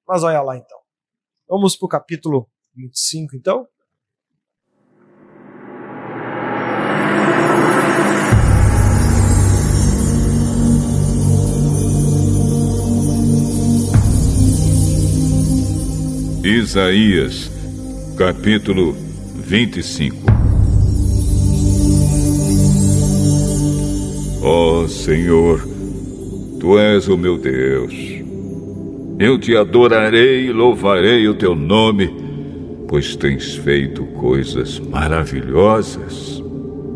Mas olha lá então. Vamos para o capítulo 25 então. Isaías, capítulo 25. Ó Senhor, Tu és o meu Deus. Eu te adorarei e louvarei o Teu nome, pois tens feito coisas maravilhosas.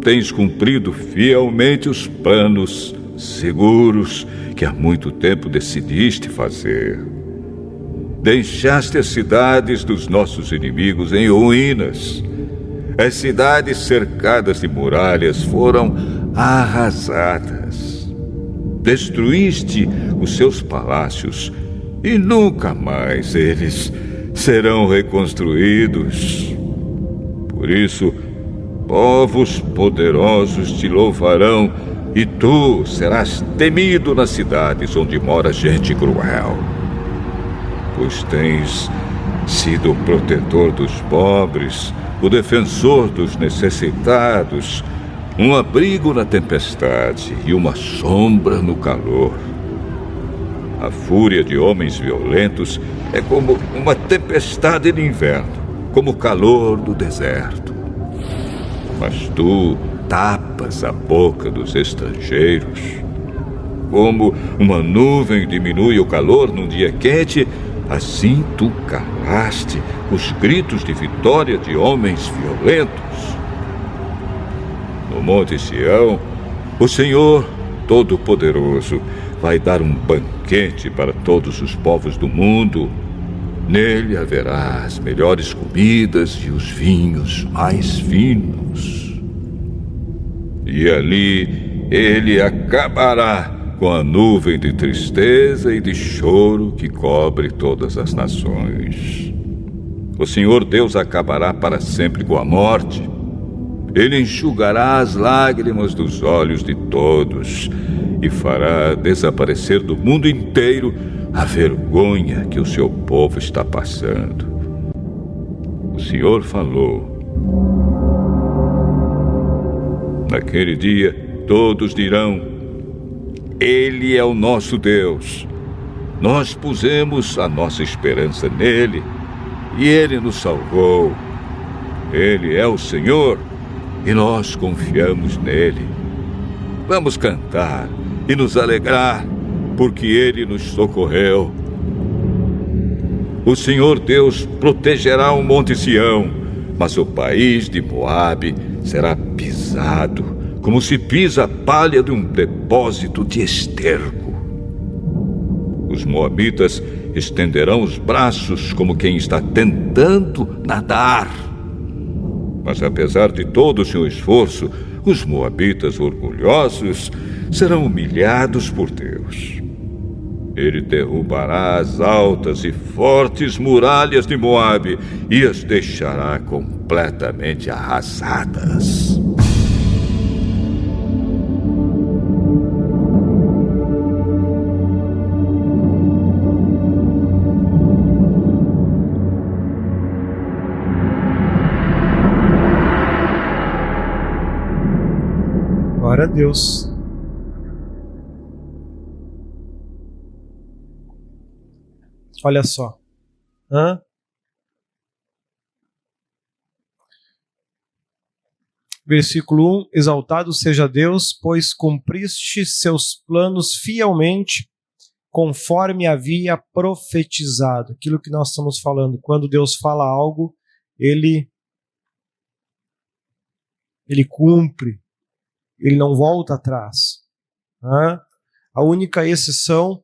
Tens cumprido fielmente os planos seguros que há muito tempo decidiste fazer. Deixaste as cidades dos nossos inimigos em ruínas. As cidades cercadas de muralhas foram arrasadas. Destruíste os seus palácios e nunca mais eles serão reconstruídos. Por isso, povos poderosos te louvarão e tu serás temido nas cidades onde mora gente cruel. Pois tens sido o protetor dos pobres, o defensor dos necessitados, um abrigo na tempestade e uma sombra no calor. A fúria de homens violentos é como uma tempestade de inverno, como o calor do deserto. Mas tu tapas a boca dos estrangeiros. Como uma nuvem diminui o calor num dia quente, assim tu calaste os gritos de vitória de homens violentos. No Monte Sião, o Senhor Todo-Poderoso vai dar um banquete para todos os povos do mundo. Nele haverá as melhores comidas e os vinhos mais finos. E ali ele acabará com a nuvem de tristeza e de choro que cobre todas as nações. O Senhor Deus acabará para sempre com a morte. Ele enxugará as lágrimas dos olhos de todos e fará desaparecer do mundo inteiro a vergonha que o seu povo está passando. O Senhor falou. Naquele dia, todos dirão: Ele é o nosso Deus. Nós pusemos a nossa esperança nele e ele nos salvou. Ele é o Senhor e nós confiamos nele. Vamos cantar e nos alegrar, porque ele nos socorreu. O Senhor Deus protegerá o Monte Sião, mas o país de Moabe será pisado, como se pisa a palha de um depósito de esterco. Os moabitas estenderão os braços como quem está tentando nadar. Mas apesar de todo o seu esforço, os moabitas orgulhosos serão humilhados por Deus. Ele derrubará as altas e fortes muralhas de Moabe e as deixará completamente arrasadas. Glória a Deus. Olha só. Versículo 1. Exaltado seja Deus, pois cumpriste seus planos fielmente, conforme havia profetizado. Aquilo que nós estamos falando. Quando Deus fala algo, Ele cumpre. Ele não volta atrás. A única exceção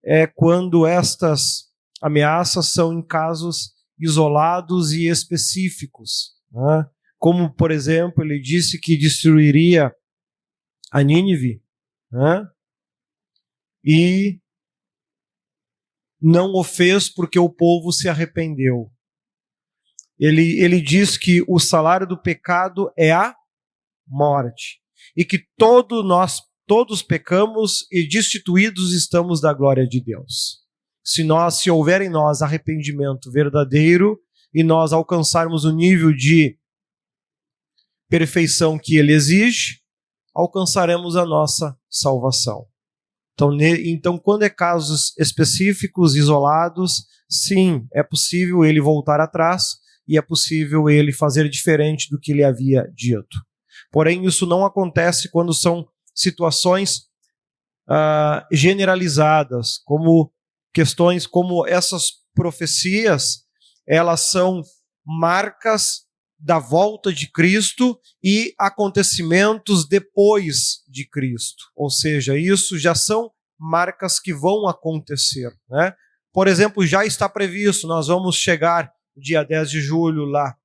é quando estas ameaças são em casos isolados e específicos. Como, por exemplo, ele disse que destruiria a Nínive, e não o fez porque o povo se arrependeu. Ele diz que o salário do pecado é a morte. E que todos pecamos e destituídos estamos da glória de Deus. se houver em nós arrependimento verdadeiro e nós alcançarmos o nível de perfeição que ele exige, alcançaremos a nossa salvação. Então, quando é casos específicos, isolados, sim, é possível ele voltar atrás e é possível ele fazer diferente do que ele havia dito. Porém, isso não acontece quando são situações generalizadas, como questões como essas profecias, elas são marcas da volta de Cristo e acontecimentos depois de Cristo. Ou seja, isso já são marcas que vão acontecer, né? Por exemplo, já está previsto, nós vamos chegar dia 10 de julho lá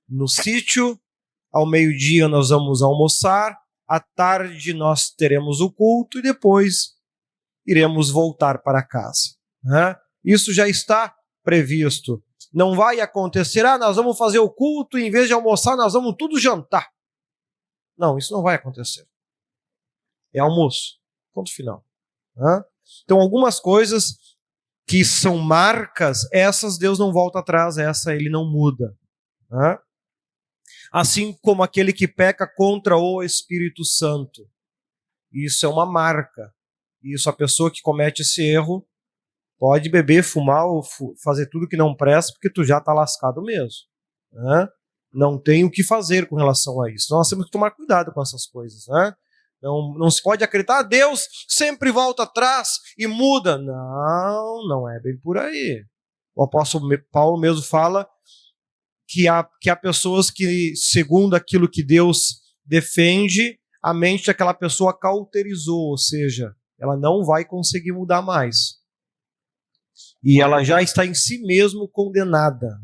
no sítio, ao meio-dia nós vamos almoçar, à tarde nós teremos o culto e depois iremos voltar para casa, né? Isso já está previsto. Não vai acontecer, nós vamos fazer o culto e em vez de almoçar, nós vamos tudo jantar. Não, isso não vai acontecer. É almoço. Ponto final. Então, algumas coisas que são marcas, essas Deus não volta atrás, essa ele não muda. Assim como aquele que peca contra o Espírito Santo. Isso é uma marca. Isso, a pessoa que comete esse erro pode beber, fumar ou fazer tudo que não presta, porque tu já está lascado mesmo. Não tem o que fazer com relação a isso. Então, nós temos que tomar cuidado com essas coisas. Não se pode acreditar, Deus sempre volta atrás e muda. Não é bem por aí. O apóstolo Paulo mesmo fala que há pessoas que, segundo aquilo que Deus defende, a mente daquela pessoa cauterizou, ou seja, ela não vai conseguir mudar mais. E ela já está em si mesmo condenada.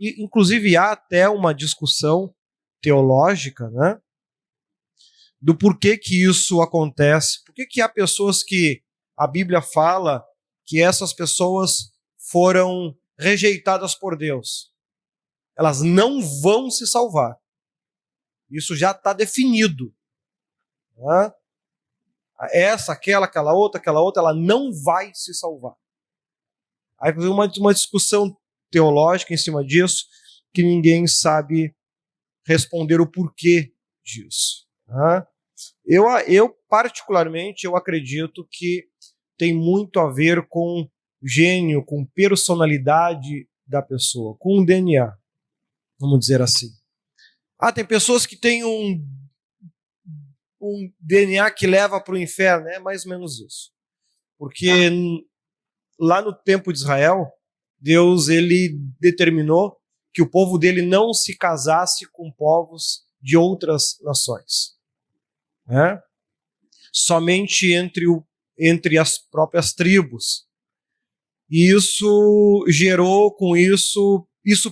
Inclusive, há até uma discussão teológica, do porquê que isso acontece. Por que há pessoas que a Bíblia fala que essas pessoas foram rejeitadas por Deus? Elas não vão se salvar. Isso já está definido. Essa, aquela outra, ela não vai se salvar. Aí uma discussão teológica em cima disso, que ninguém sabe responder o porquê disso. Eu particularmente, eu acredito que tem muito a ver com gênio, com personalidade da pessoa, com o DNA, vamos dizer assim. Tem pessoas que têm um DNA que leva para o inferno, é mais ou menos isso. Porque lá no tempo de Israel, Deus ele determinou que o povo dele não se casasse com povos de outras nações. Somente entre as próprias tribos. E isso gerou, com isso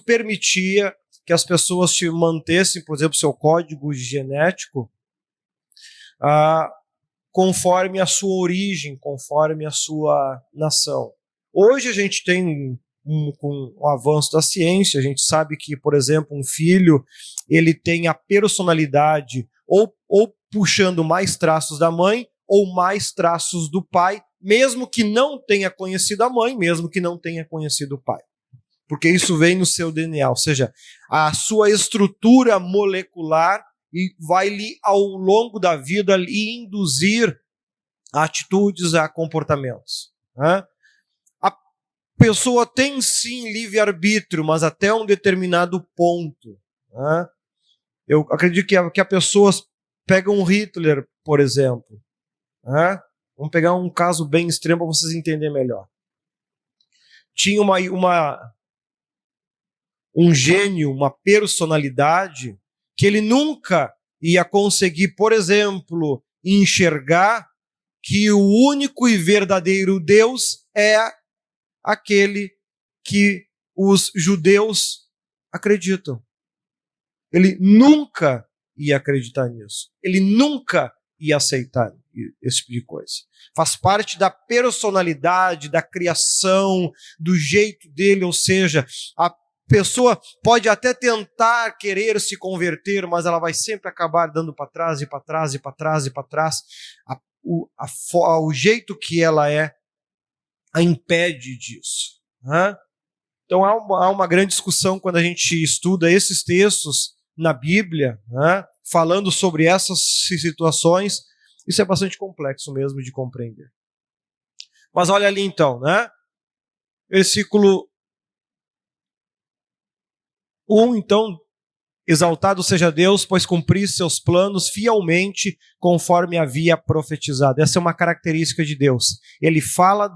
permitia que as pessoas mantessem, por exemplo, seu código genético conforme a sua origem, conforme a sua nação. Hoje a gente tem, com o avanço da ciência, a gente sabe que, por exemplo, um filho ele tem a personalidade ou puxando mais traços da mãe ou mais traços do pai, mesmo que não tenha conhecido a mãe, mesmo que não tenha conhecido o pai. Porque isso vem no seu DNA, ou seja, a sua estrutura molecular vai-lhe, ao longo da vida, lhe induzir a atitudes, a comportamentos. A pessoa tem sim livre-arbítrio, mas até um determinado ponto. Eu acredito que a pessoa pega um Hitler, por exemplo. Vamos pegar um caso bem extremo para vocês entenderem melhor. Tinha um gênio, uma personalidade, que ele nunca ia conseguir, por exemplo, enxergar que o único e verdadeiro Deus é aquele que os judeus acreditam. Ele nunca ia acreditar nisso. Ele nunca ia aceitar esse tipo de coisa. Faz parte da personalidade, da criação, do jeito dele, ou seja, a pessoa pode até tentar querer se converter, mas ela vai sempre acabar dando para trás e para trás e para trás e para trás. O jeito que ela é a impede disso, né? Então há uma grande discussão quando a gente estuda esses textos na Bíblia, né, falando sobre essas situações. Isso é bastante complexo mesmo de compreender. Mas olha ali então, né? Versículo 1, então, exaltado seja Deus, pois cumpri seus planos fielmente, conforme havia profetizado. Essa é uma característica de Deus. Ele fala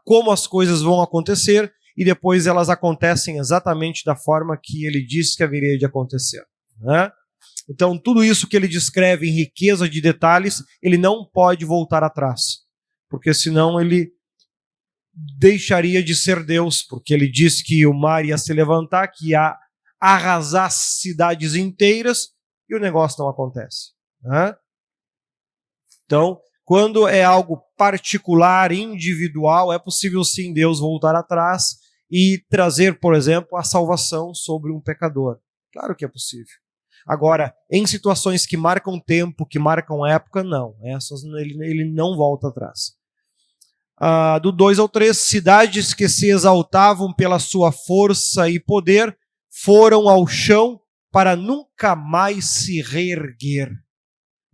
como as coisas vão acontecer e depois elas acontecem exatamente da forma que ele disse que haveria de acontecer, né? Então, tudo isso que ele descreve em riqueza de detalhes, ele não pode voltar atrás, porque senão ele deixaria de ser Deus, porque ele disse que o mar ia se levantar, que ia arrasar cidades inteiras, e o negócio não acontece, né? Então, quando é algo particular, individual, é possível sim Deus voltar atrás e trazer, por exemplo, a salvação sobre um pecador. Claro que é possível. Agora, em situações que marcam tempo, que marcam época, não. Essas ele não volta atrás. Do 2 ao 3, cidades que se exaltavam pela sua força e poder foram ao chão para nunca mais se reerguer.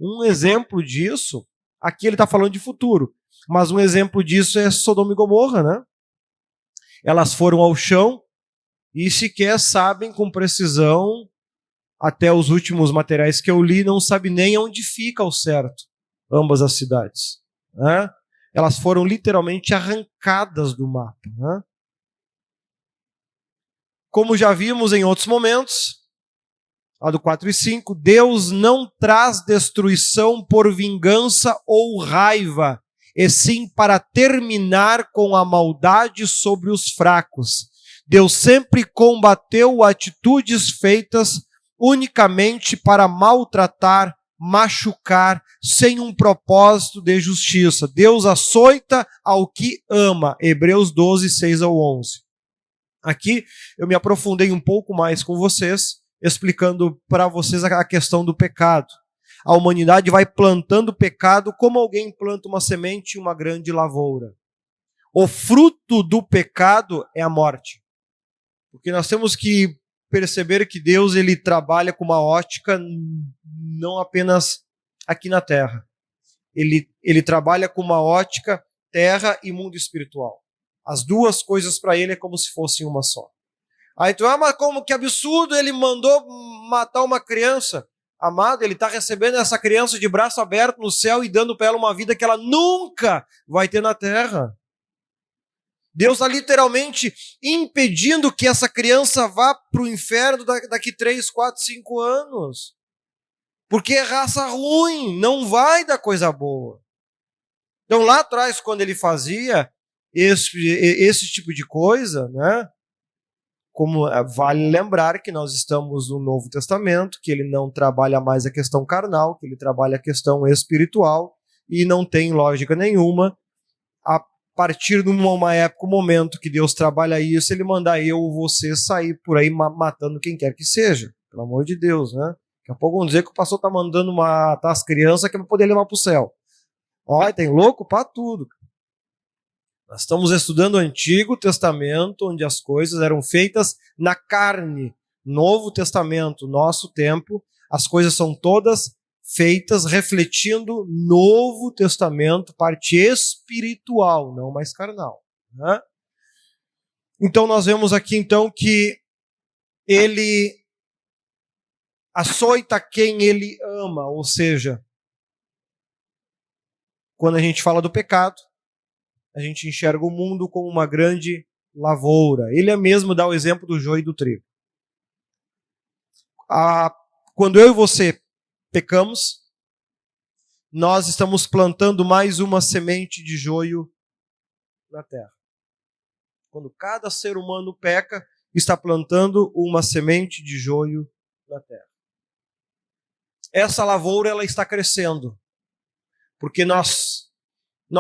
Um exemplo disso, aqui ele está falando de futuro, mas um exemplo disso é Sodoma e Gomorra, né? Elas foram ao chão e sequer sabem com precisão, até os últimos materiais que eu li, não sabe nem onde fica ao certo ambas as cidades, né? Elas foram literalmente arrancadas do mapa, né? Como já vimos em outros momentos, lá do 4 e 5, Deus não traz destruição por vingança ou raiva, e sim para terminar com a maldade sobre os fracos. Deus sempre combateu atitudes feitas unicamente para maltratar, machucar, sem um propósito de justiça. Deus açoita ao que ama. Hebreus 12, 6 ao 11. Aqui eu me aprofundei um pouco mais com vocês, explicando para vocês a questão do pecado. A humanidade vai plantando pecado como alguém planta uma semente em uma grande lavoura. O fruto do pecado é a morte. Porque nós temos que perceber que Deus ele trabalha com uma ótica não apenas aqui na Terra. Ele trabalha com uma ótica terra e mundo espiritual. As duas coisas para ele é como se fossem uma só. Aí tu, mas como que absurdo, ele mandou matar uma criança. Amado, ele está recebendo essa criança de braço aberto no céu e dando para ela uma vida que ela nunca vai ter na terra. Deus está literalmente impedindo que essa criança vá para o inferno daqui 3, 4, 5 anos. Porque é raça ruim, não vai dar coisa boa. Então lá atrás, quando ele fazia esse tipo de coisa, né? Como vale lembrar que nós estamos no Novo Testamento, que ele não trabalha mais a questão carnal, que ele trabalha a questão espiritual, e não tem lógica nenhuma, a partir de uma época, um momento que Deus trabalha isso, ele mandar eu ou você sair por aí matando quem quer que seja, pelo amor de Deus, né? Daqui a pouco vão dizer que o pastor está mandando matar as crianças que é para poder levar para o céu. Olha, tem louco para tudo. Nós estamos estudando o Antigo Testamento, onde as coisas eram feitas na carne. Novo Testamento, nosso tempo, as coisas são todas feitas refletindo Novo Testamento, parte espiritual, não mais carnal, né? Então nós vemos aqui então que ele açoita quem ele ama, ou seja, quando a gente fala do pecado, a gente enxerga o mundo como uma grande lavoura. Ele mesmo dá o exemplo do joio e do trigo. Quando eu e você pecamos, nós estamos plantando mais uma semente de joio na terra. Quando cada ser humano peca, está plantando uma semente de joio na terra. Essa lavoura ela está crescendo, porque nós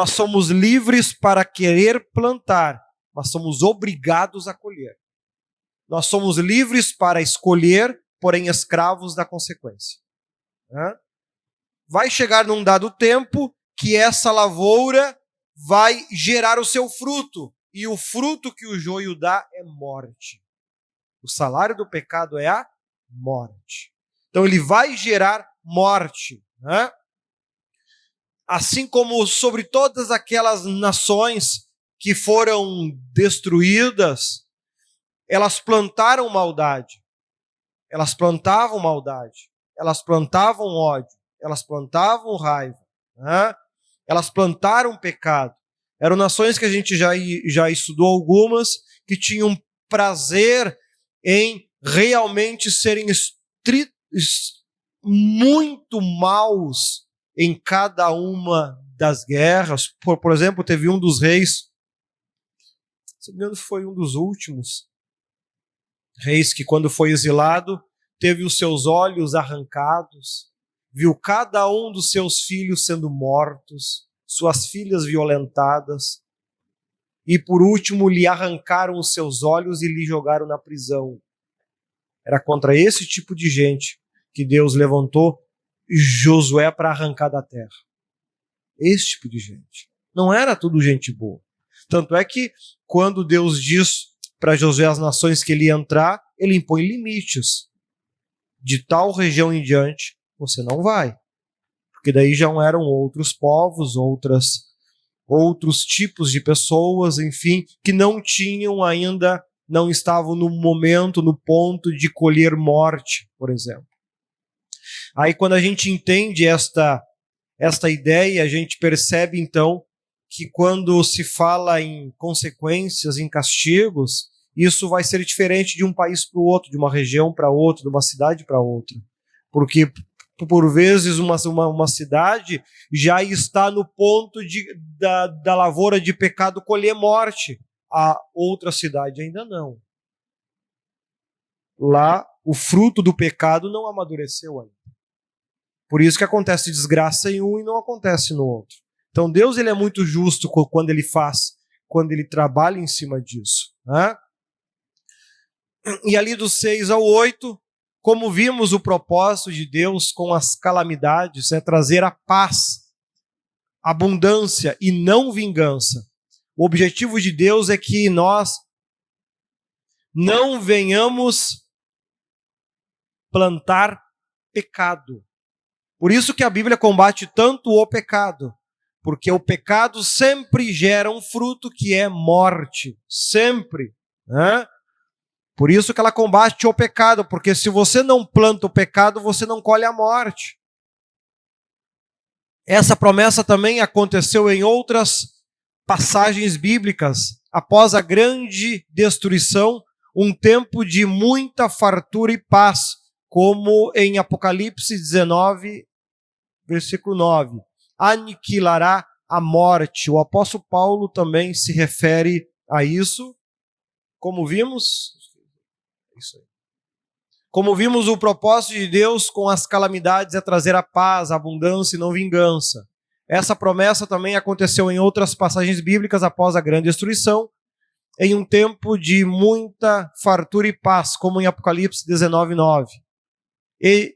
somos livres para querer plantar, mas somos obrigados a colher. Nós somos livres para escolher, porém escravos da consequência. Vai chegar num dado tempo que essa lavoura vai gerar o seu fruto. E o fruto que o joio dá é morte. O salário do pecado é a morte. Então ele vai gerar morte, né? Assim como sobre todas aquelas nações que foram destruídas, elas plantaram maldade. Elas plantavam maldade. Elas plantavam ódio. Elas plantavam raiva, né? Elas plantaram pecado. Eram nações que a gente já estudou algumas, que tinham prazer em realmente serem muito maus em cada uma das guerras. Por exemplo, teve um dos reis, se não me engano foi um dos últimos reis, que quando foi exilado, teve os seus olhos arrancados, viu cada um dos seus filhos sendo mortos, suas filhas violentadas, e por último lhe arrancaram os seus olhos e lhe jogaram na prisão. Era contra esse tipo de gente que Deus levantou Josué para arrancar da terra. Esse tipo de gente. Não era tudo gente boa. Tanto é que quando Deus diz para Josué as nações que ele ia entrar, ele impõe limites. De tal região em diante, você não vai. Porque daí já eram outros povos, outros tipos de pessoas, enfim, que não tinham ainda, não estavam no momento, no ponto de colher morte, por exemplo. Aí quando a gente entende esta ideia, a gente percebe então que quando se fala em consequências, em castigos, isso vai ser diferente de um país para o outro, de uma região para outra, de uma cidade para outra. Porque por vezes uma cidade já está no ponto da lavoura de pecado colher morte. A outra cidade ainda não. Lá o fruto do pecado não amadureceu ainda. Por isso que acontece desgraça em um e não acontece no outro. Então Deus ele é muito justo quando ele trabalha em cima disso, né? E ali dos 6 ao 8, como vimos o propósito de Deus com as calamidades, é trazer a paz, abundância e não vingança. O objetivo de Deus é que nós não venhamos plantar pecado. Por isso que a Bíblia combate tanto o pecado, porque o pecado sempre gera um fruto que é morte, sempre, né? Por isso que ela combate o pecado, porque se você não planta o pecado, você não colhe a morte. Essa promessa também aconteceu em outras passagens bíblicas. Após a grande destruição, um tempo de muita fartura e paz, como em Apocalipse 19, versículo 9. Aniquilará a morte. O apóstolo Paulo também se refere a isso. Como vimos, o propósito de Deus com as calamidades é trazer a paz, a abundância e não vingança. Essa promessa também aconteceu em outras passagens bíblicas após a grande destruição, em um tempo de muita fartura e paz, como em Apocalipse 19, 9. E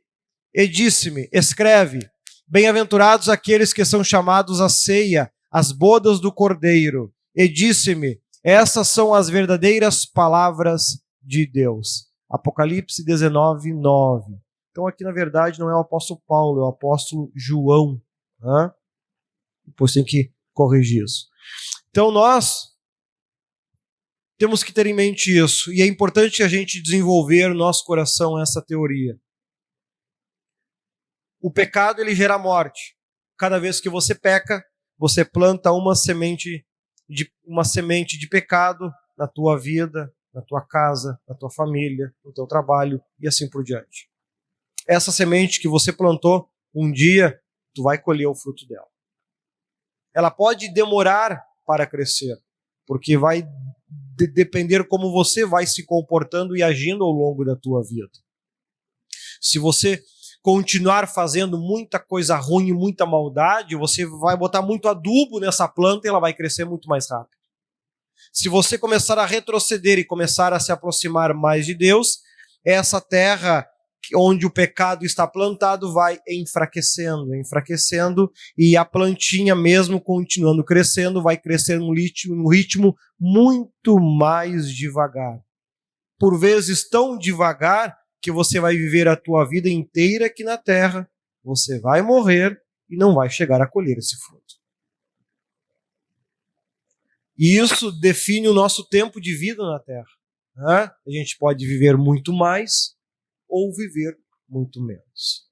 disse-me, escreve, bem-aventurados aqueles que são chamados à ceia, às bodas do Cordeiro. E disse-me, essas são as verdadeiras palavras de Deus. Apocalipse 19, 9. Então aqui na verdade não é o apóstolo Paulo, é o apóstolo João. Né? Depois tem que corrigir isso. Então nós temos que ter em mente isso. E é importante a gente desenvolver no nosso coração essa teoria. O pecado ele gera morte. Cada vez que você peca, você planta uma semente de pecado na tua vida, na tua casa, na tua família, no teu trabalho e assim por diante. Essa semente que você plantou, um dia tu vai colher o fruto dela. Ela pode demorar para crescer, porque vai depender como você vai se comportando e agindo ao longo da tua vida. Se você continuar fazendo muita coisa ruim e muita maldade, você vai botar muito adubo nessa planta e ela vai crescer muito mais rápido. Se você começar a retroceder e começar a se aproximar mais de Deus, essa terra onde o pecado está plantado vai enfraquecendo, e a plantinha, mesmo continuando crescendo, vai crescer num ritmo muito mais devagar. Por vezes tão devagar que você vai viver a tua vida inteira aqui na terra, você vai morrer e não vai chegar a colher esse fruto. E isso define o nosso tempo de vida na terra. Né? A gente pode viver muito mais ou viver muito menos.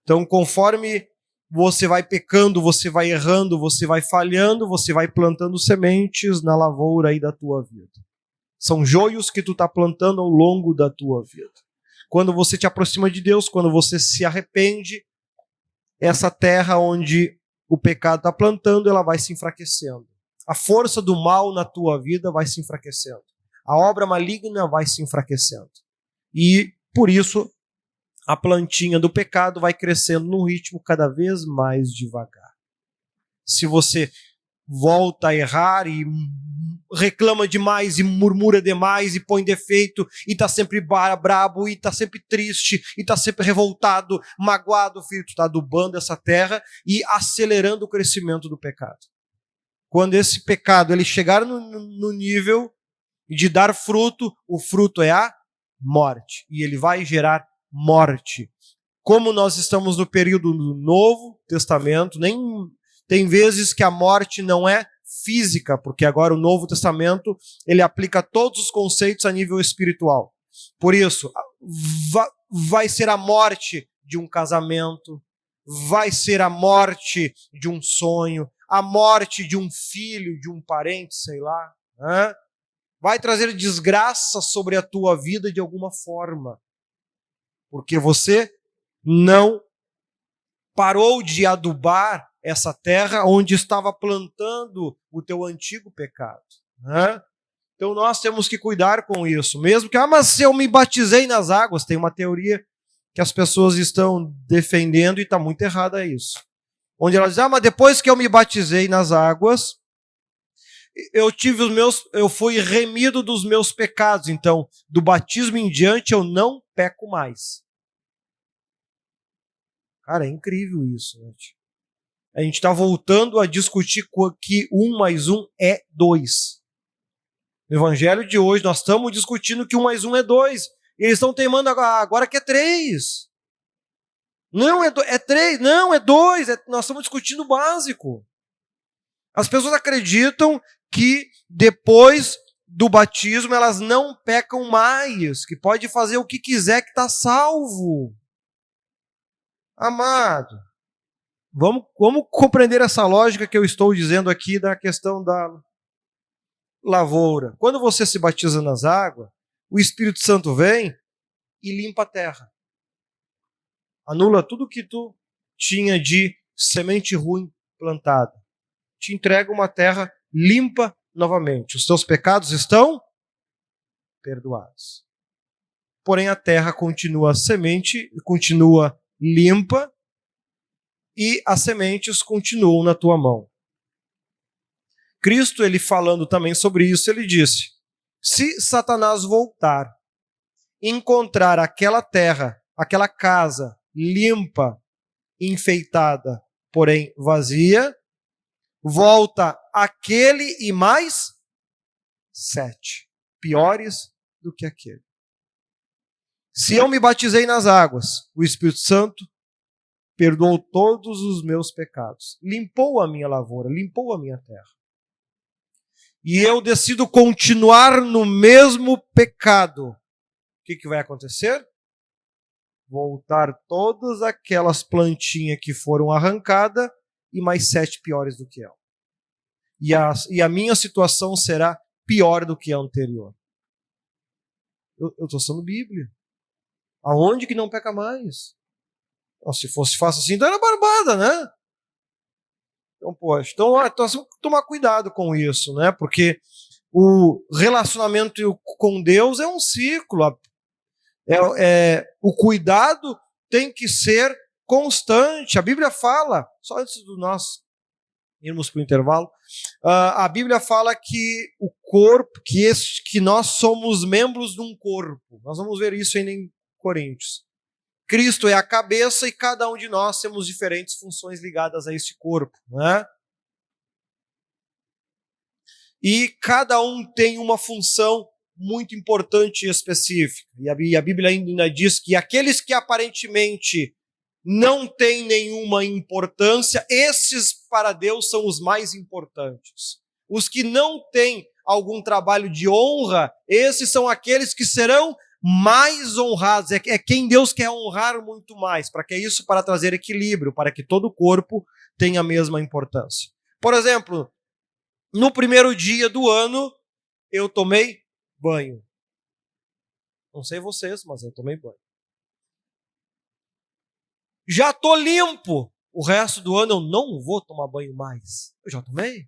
Então, conforme você vai pecando, você vai errando, você vai falhando, você vai plantando sementes na lavoura aí da tua vida. São joios que tu está plantando ao longo da tua vida. Quando você te aproxima de Deus, quando você se arrepende, essa terra onde o pecado está plantando, ela vai se enfraquecendo. A força do mal na tua vida vai se enfraquecendo. A obra maligna vai se enfraquecendo. E, por isso, a plantinha do pecado vai crescendo num ritmo cada vez mais devagar. Se você volta a errar e reclama demais e murmura demais e põe defeito e está sempre brabo e está sempre triste e está sempre revoltado, magoado, filho, tu está adubando essa terra e acelerando o crescimento do pecado. Quando esse pecado ele chegar no nível de dar fruto, o fruto é a morte. E ele vai gerar morte. Como nós estamos no período do Novo Testamento, tem vezes que a morte não é física, porque agora o Novo Testamento ele aplica todos os conceitos a nível espiritual. Por isso, vai ser a morte de um casamento, vai ser a morte de um sonho, a morte de um filho, de um parente, sei lá. Né? Vai trazer desgraça sobre a tua vida de alguma forma. Porque você não parou de adubar essa terra onde estava plantando o teu antigo pecado. Né? Então nós temos que cuidar com isso. Mesmo que, mas se eu me batizei nas águas, tem uma teoria que as pessoas estão defendendo e está muito errada isso. Onde elas dizem, mas depois que eu me batizei nas águas, eu fui remido dos meus pecados. Então, do batismo em diante, eu não peco mais. Cara, é incrível isso, né? A gente está voltando a discutir que 1 mais 1 é 2. No evangelho de hoje, nós estamos discutindo que 1 mais 1 é 2. E eles estão teimando agora que é 3. Não, é 3. Não, é 2. Nós estamos discutindo o básico. As pessoas acreditam que depois do batismo elas não pecam mais, que pode fazer o que quiser que está salvo. Amado, vamos compreender essa lógica que eu estou dizendo aqui da questão da lavoura. Quando você se batiza nas águas, o Espírito Santo vem e limpa a terra. Anula tudo que tu tinha de semente ruim plantada. Te entrega uma terra limpa novamente. Os teus pecados estão perdoados. Porém, a terra continua continua limpa e as sementes continuam na tua mão. Cristo, ele falando também sobre isso, ele disse: se Satanás voltar, encontrar aquela terra, aquela casa limpa, enfeitada, porém vazia, volta aquele e mais 7, piores do que aquele. Se eu me batizei nas águas, o Espírito Santo perdoou todos os meus pecados, limpou a minha lavoura, limpou a minha terra. E eu decido continuar no mesmo pecado. O que vai acontecer? Voltar todas aquelas plantinhas que foram arrancadas e mais 7 piores do que ela. E a minha situação será pior do que a anterior. Eu estou usando Bíblia. Aonde que não peca mais? Então, se fosse fácil assim, então era barbada, né? Então, poxa, então temos que tomar cuidado com isso, né? Porque o relacionamento com Deus é um ciclo. O cuidado tem que ser constante. A Bíblia fala, só antes de nós irmos para o intervalo, a Bíblia fala que o corpo, que nós somos membros de um corpo. Nós vamos ver isso ainda em Coríntios. Cristo é a cabeça e cada um de nós temos diferentes funções ligadas a esse corpo, né? E cada um tem uma função muito importante e específica. E a Bíblia ainda diz que aqueles que aparentemente não têm nenhuma importância, esses para Deus são os mais importantes. Os que não têm algum trabalho de honra, esses são aqueles que serão mais honrados. É quem Deus quer honrar muito mais. Para que isso? Para trazer equilíbrio, para que todo o corpo tenha a mesma importância. Por exemplo, no primeiro dia do ano, eu tomei banho. Não sei vocês, mas eu tomei banho. Já estou limpo. O resto do ano eu não vou tomar banho mais. Eu já tomei.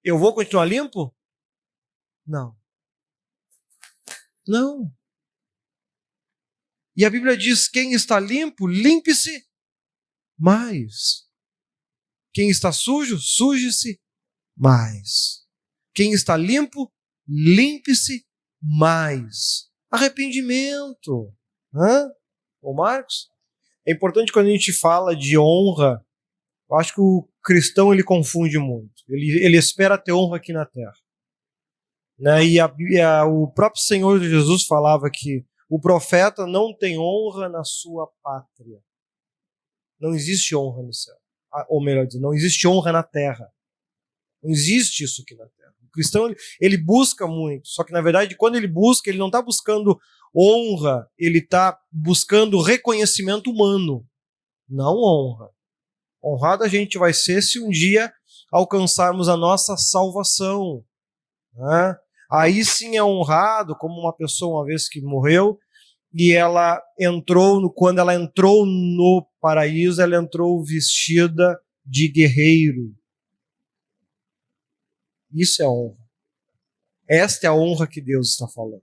Eu vou continuar limpo? Não. Não. E a Bíblia diz, quem está limpo, limpe-se mais. Quem está sujo, suje-se mais. Quem está limpo, limpe-se mais. Arrependimento. Ô Marcos? É importante quando a gente fala de honra, eu acho que o cristão ele confunde muito. Ele espera ter honra aqui na terra. Né? O próprio Senhor Jesus falava que o profeta não tem honra na sua pátria. Não existe honra no céu. Ou melhor dizendo, não existe honra na terra. Não existe isso aqui na terra. O cristão ele busca muito, só que na verdade quando ele busca, ele não está buscando honra, ele está buscando reconhecimento humano, não honra. Honrado a gente vai ser se um dia alcançarmos a nossa salvação. Né? Aí sim é honrado, como uma pessoa uma vez que morreu, e ela entrou, quando ela entrou no paraíso, ela entrou vestida de guerreiro. Isso é honra. Esta é a honra que Deus está falando.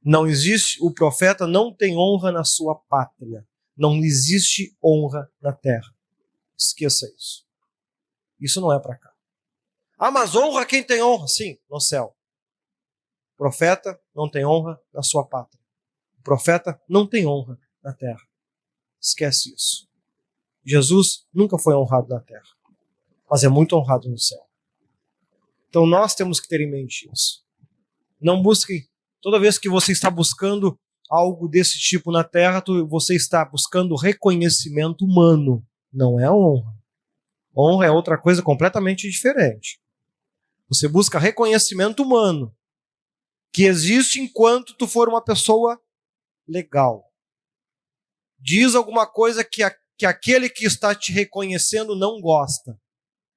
Não existe, o profeta não tem honra na sua pátria. Não existe honra na terra. Esqueça isso. Isso não é para cá. Ah, mas honra quem tem honra? Sim, no céu. O profeta não tem honra na sua pátria. O profeta não tem honra na terra. Esquece isso. Jesus nunca foi honrado na terra, mas é muito honrado no céu. Então nós temos que ter em mente isso. Não busque, toda vez que você está buscando algo desse tipo na terra, você está buscando reconhecimento humano. Não é honra. Honra é outra coisa completamente diferente. Você busca reconhecimento humano, que existe enquanto tu for uma pessoa legal. Diz alguma coisa que aquele que está te reconhecendo não gosta.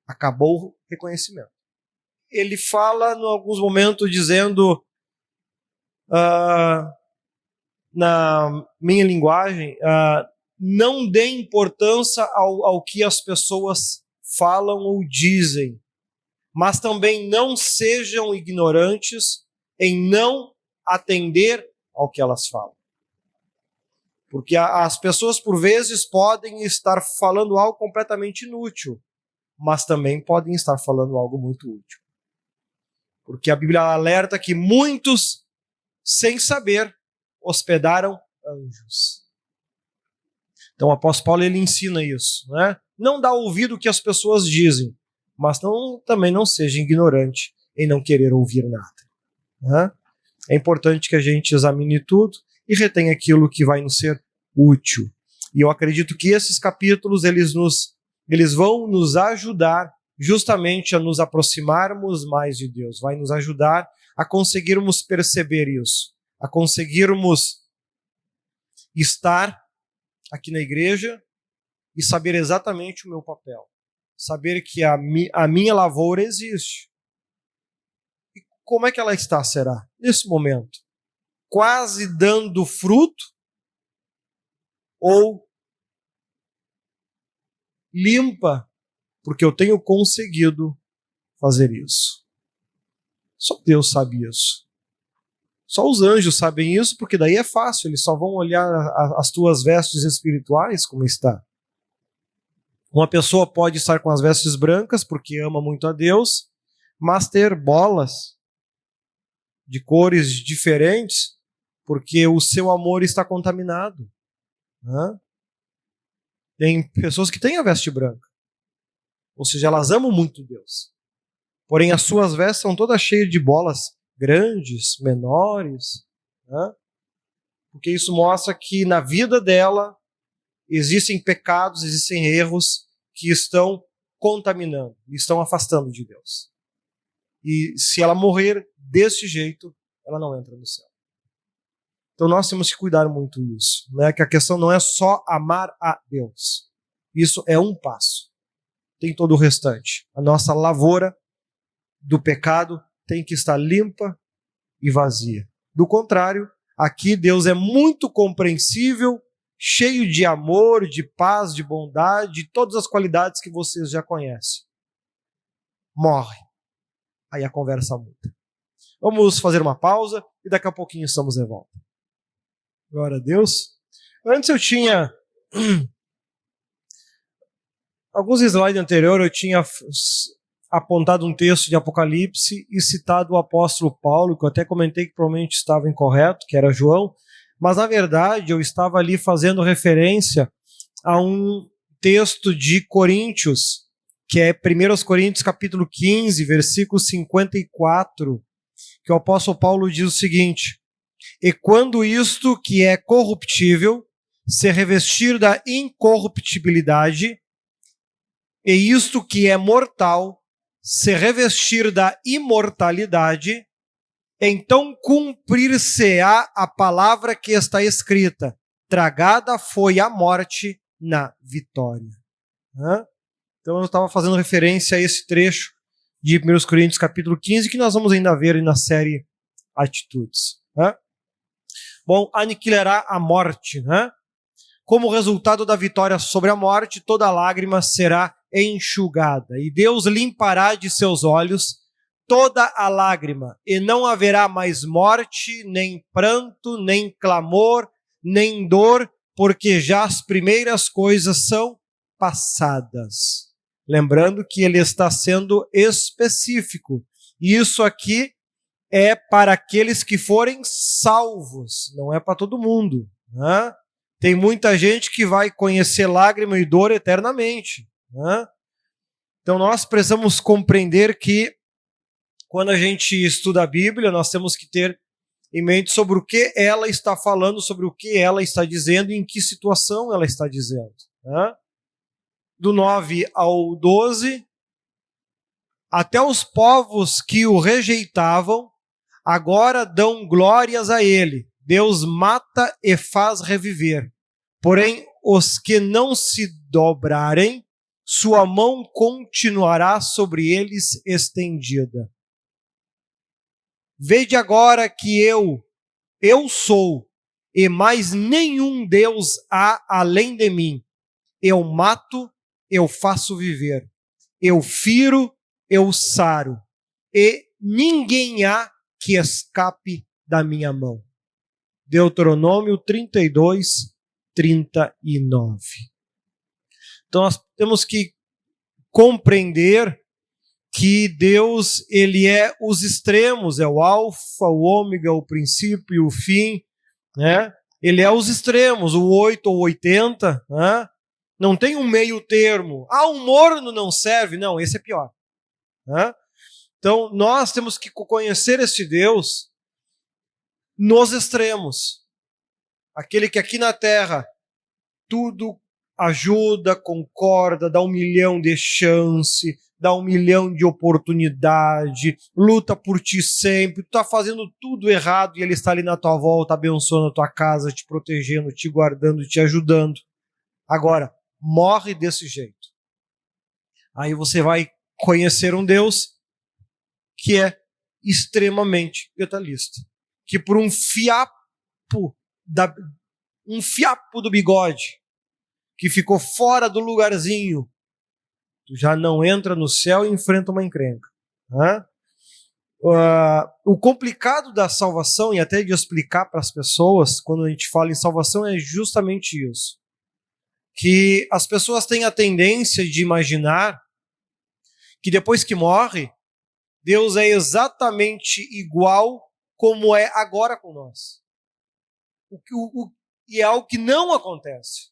Acabou o reconhecimento. Ele fala em alguns momentos dizendo, na minha linguagem, não dê importância ao que as pessoas falam ou dizem, mas também não sejam ignorantes em não atender ao que elas falam. Porque as pessoas, por vezes, podem estar falando algo completamente inútil, mas também podem estar falando algo muito útil. Porque a Bíblia alerta que muitos, sem saber, hospedaram anjos. Então o apóstolo Paulo ele ensina isso. Né? Não dá ouvido ao que as pessoas dizem, mas também não seja ignorante em não querer ouvir nada. Né? É importante que a gente examine tudo e retenha aquilo que vai nos ser útil. E eu acredito que esses capítulos eles vão nos ajudar justamente a nos aproximarmos mais de Deus. Vai nos ajudar a conseguirmos perceber isso, a conseguirmos estar aqui na igreja e saber exatamente o meu papel. Saber que a minha lavoura existe. E como é que ela está, será? Nesse momento. Quase dando fruto ou limpa, porque eu tenho conseguido fazer isso. Só Deus sabe isso. Só os anjos sabem isso, porque daí é fácil, eles só vão olhar as tuas vestes espirituais, como está. Uma pessoa pode estar com as vestes brancas, porque ama muito a Deus, mas ter bolas de cores diferentes, porque o seu amor está contaminado. Né? Tem pessoas que têm a veste branca, ou seja, elas amam muito Deus. Porém, as suas vestes são todas cheias de bolas grandes, menores, né? Porque isso mostra que na vida dela existem pecados, existem erros que estão contaminando, estão afastando de Deus. E se ela morrer desse jeito, ela não entra no céu. Então nós temos que cuidar muito disso, né? Que a questão não é só amar a Deus. Isso é um passo. Tem todo o restante. A nossa lavoura do pecado tem que estar limpa e vazia. Do contrário, aqui Deus é muito compreensível, cheio de amor, de paz, de bondade, de todas as qualidades que vocês já conhecem. Morre. Aí a conversa muda. Vamos fazer uma pausa e daqui a pouquinho estamos de volta. Glória a Deus. Antes eu tinha... Alguns slides anteriores eu tinha apontado um texto de Apocalipse e citado o apóstolo Paulo, que eu até comentei que provavelmente estava incorreto, que era João, mas na verdade eu estava ali fazendo referência a um texto de Coríntios, que é 1 Coríntios capítulo 15, versículo 54, que o apóstolo Paulo diz o seguinte: e quando isto que é corruptível se revestir da incorruptibilidade, e isto que é mortal se revestir da imortalidade, então cumprir-se-á a palavra que está escrita: tragada foi a morte na vitória. Então eu estava fazendo referência a esse trecho de 1 Coríntios capítulo 15, que nós vamos ainda ver na série Atitudes. Bom, aniquilará a morte. Como resultado da vitória sobre a morte, toda lágrima será enxugada, e Deus limpará de seus olhos toda a lágrima, e não haverá mais morte, nem pranto, nem clamor, nem dor, porque já as primeiras coisas são passadas. Lembrando que ele está sendo específico. Isso aqui é para aqueles que forem salvos, não é para todo mundo. Tem muita gente que vai conhecer lágrima e dor eternamente. Então nós precisamos compreender que quando a gente estuda a Bíblia, nós temos que ter em mente sobre o que ela está falando, sobre o que ela está dizendo e em que situação ela está dizendo. Do 9 ao 12, até os povos que o rejeitavam agora dão glórias a ele. Deus mata e faz reviver. Porém, os que não se dobrarem, sua mão continuará sobre eles estendida. Vede agora que eu sou, e mais nenhum Deus há além de mim. Eu mato, eu faço viver. Eu firo, eu saro. E ninguém há que escape da minha mão. Deuteronômio 32, 39. Então nós temos que compreender que Deus, ele é os extremos, é o alfa, o ômega, o princípio e o fim, Ele é os extremos, o 8 ou 80, Não tem um meio termo. Um morno não serve. Não, esse é pior. Então nós temos que conhecer esse Deus nos extremos. Aquele que aqui na terra tudo ajuda, concorda, dá 1 milhão de chance, dá 1 milhão de oportunidade, luta por ti sempre, tu está fazendo tudo errado e ele está ali na tua volta, abençoando a tua casa, te protegendo, te guardando, te ajudando. Agora, morre desse jeito. Aí você vai conhecer um Deus que é extremamente detalhista, que por um fiapo do bigode, que ficou fora do lugarzinho, tu já não entra no céu e enfrenta uma encrenca. O complicado da salvação, e até de explicar para as pessoas, quando a gente fala em salvação, é justamente isso. Que as pessoas têm a tendência de imaginar que depois que morre, Deus é exatamente igual como é agora com nós. e é algo que não acontece.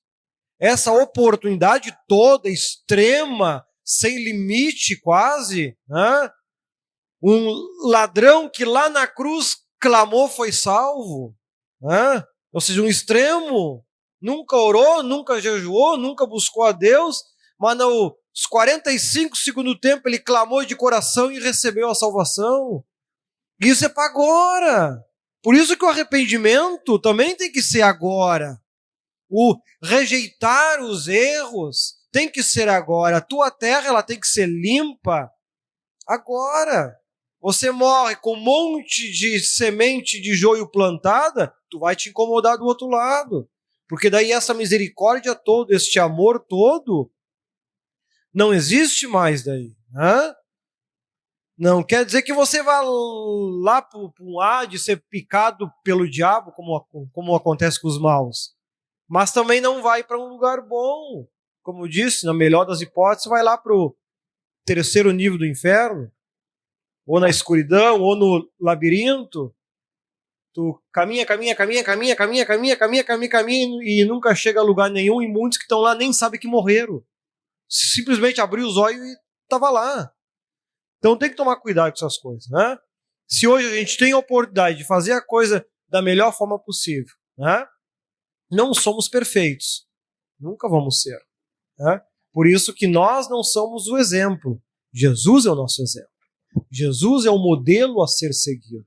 Essa oportunidade toda, extrema, sem limite quase, né? Um ladrão que lá na cruz clamou foi salvo, né? Ou seja, um extremo, nunca orou, nunca jejuou, nunca buscou a Deus, mas nos 45 segundos do tempo ele clamou de coração e recebeu a salvação. Isso é para agora. Por isso que o arrependimento também tem que ser agora. O rejeitar os erros tem que ser agora. A tua terra ela tem que ser limpa agora. Você morre com um monte de semente de joio plantada, tu vai te incomodar do outro lado. Porque daí essa misericórdia toda, este amor todo, não existe mais daí. Né? Não quer dizer que você vá lá para um Hades ser picado pelo diabo, como acontece com os maus. Mas também não vai para um lugar bom. Como eu disse, na melhor das hipóteses, vai lá para o 3º nível do inferno, ou na escuridão, ou no labirinto. Tu caminha, e nunca chega a lugar nenhum, e muitos que estão lá nem sabem que morreram. Simplesmente abriu os olhos e estava lá. Então tem que tomar cuidado com essas coisas, né? Se hoje a gente tem a oportunidade de fazer a coisa da melhor forma possível, né? Não somos perfeitos. Nunca vamos ser. Né? Por isso que nós não somos o exemplo. Jesus é o nosso exemplo. Jesus é o modelo a ser seguido.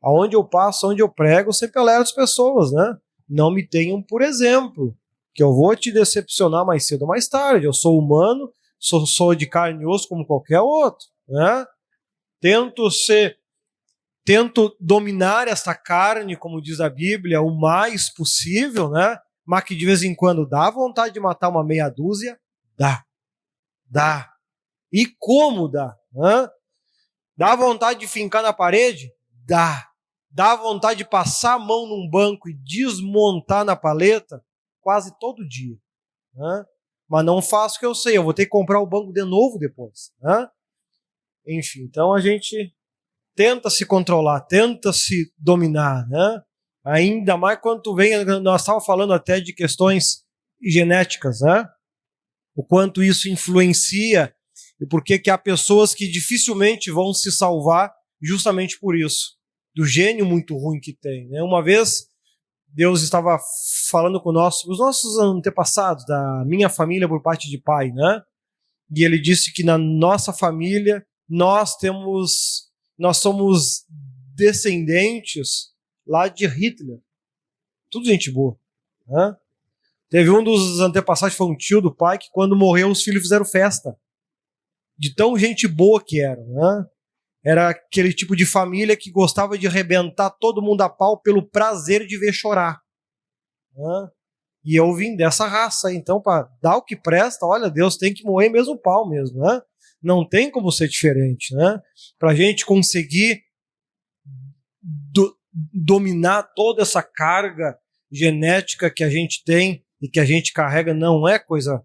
Aonde eu passo, onde eu prego, eu sempre alerto as pessoas, né? Não me tenham por exemplo, que eu vou te decepcionar mais cedo ou mais tarde. Eu sou humano, sou de carne e osso como qualquer outro, né? Tento dominar essa carne, como diz a Bíblia, o mais possível, né? Mas que de vez em quando dá vontade de matar uma meia dúzia, dá. E como dá? Né? Dá vontade de fincar na parede? Dá vontade de passar a mão num banco e desmontar na paleta? Quase todo dia. Né? Mas não faço o que eu sei, eu vou ter que comprar o banco de novo depois. Né? Enfim, então a gente tenta se controlar, tenta se dominar, né? Ainda mais quando tu vem, nós estávamos falando até de questões genéticas, né? O quanto isso influencia e por que há pessoas que dificilmente vão se salvar justamente por isso, do gênio muito ruim que tem, né? Uma vez Deus estava falando com os nossos antepassados, da minha família por parte de pai, né? E ele disse que na nossa família nós somos descendentes lá de Hitler. Tudo gente boa. Né? Teve um dos antepassados, foi um tio do pai, que quando morreu os filhos fizeram festa. De tão gente boa que eram. Né? Era aquele tipo de família que gostava de arrebentar todo mundo a pau pelo prazer de ver chorar. Né? E eu vim dessa raça. Então, para dar o que presta, olha, Deus tem que moer mesmo o pau mesmo. Né? Não tem como ser diferente, né? Para a gente conseguir dominar toda essa carga genética que a gente tem e que a gente carrega, não é coisa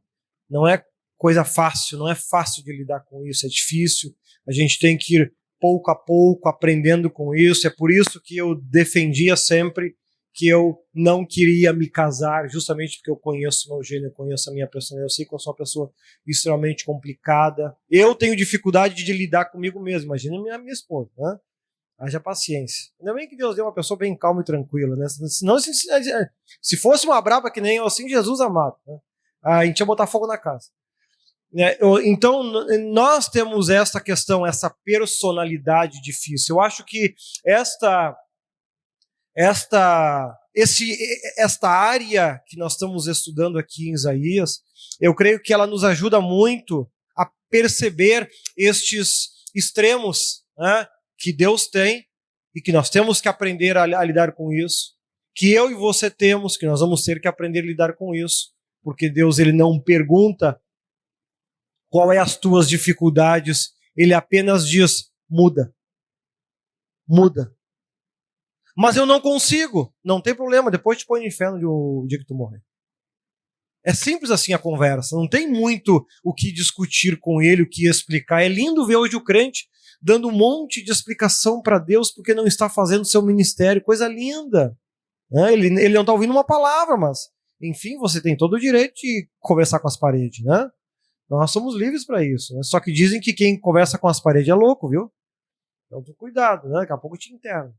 fácil, não é fácil de lidar com isso, é difícil. A gente tem que ir pouco a pouco aprendendo com isso. É por isso que eu defendia sempre que eu não queria me casar, justamente porque eu conheço o meu gênio, eu conheço a minha personalidade, eu sei que eu sou uma pessoa extremamente complicada. Eu tenho dificuldade de lidar comigo mesmo, imagina minha esposa, né? Haja paciência. Ainda bem que Deus deu uma pessoa bem calma e tranquila, né? Senão, se fosse uma braba que nem eu, assim, Jesus amado, né? A gente ia botar fogo na casa. Então, nós temos esta questão, essa personalidade difícil. Eu acho que esta área que nós estamos estudando aqui em Isaías, eu creio que ela nos ajuda muito a perceber estes extremos, né, que Deus tem e que nós temos que aprender a lidar com isso, que eu e você temos, que nós vamos ter que aprender a lidar com isso, porque Deus ele não pergunta qual é as tuas dificuldades, ele apenas diz, muda. Mas eu não consigo. Não tem problema, depois te põe no inferno o dia que tu morrer. É simples assim a conversa, não tem muito o que discutir com ele, o que explicar. É lindo ver hoje o crente dando um monte de explicação para Deus porque não está fazendo seu ministério, coisa linda. Né? Ele não está ouvindo uma palavra, mas, enfim, você tem todo o direito de conversar com as paredes, né? Nós somos livres para isso. Né? Só que dizem que quem conversa com as paredes é louco, viu? Então, cuidado, né? Daqui a pouco te interna.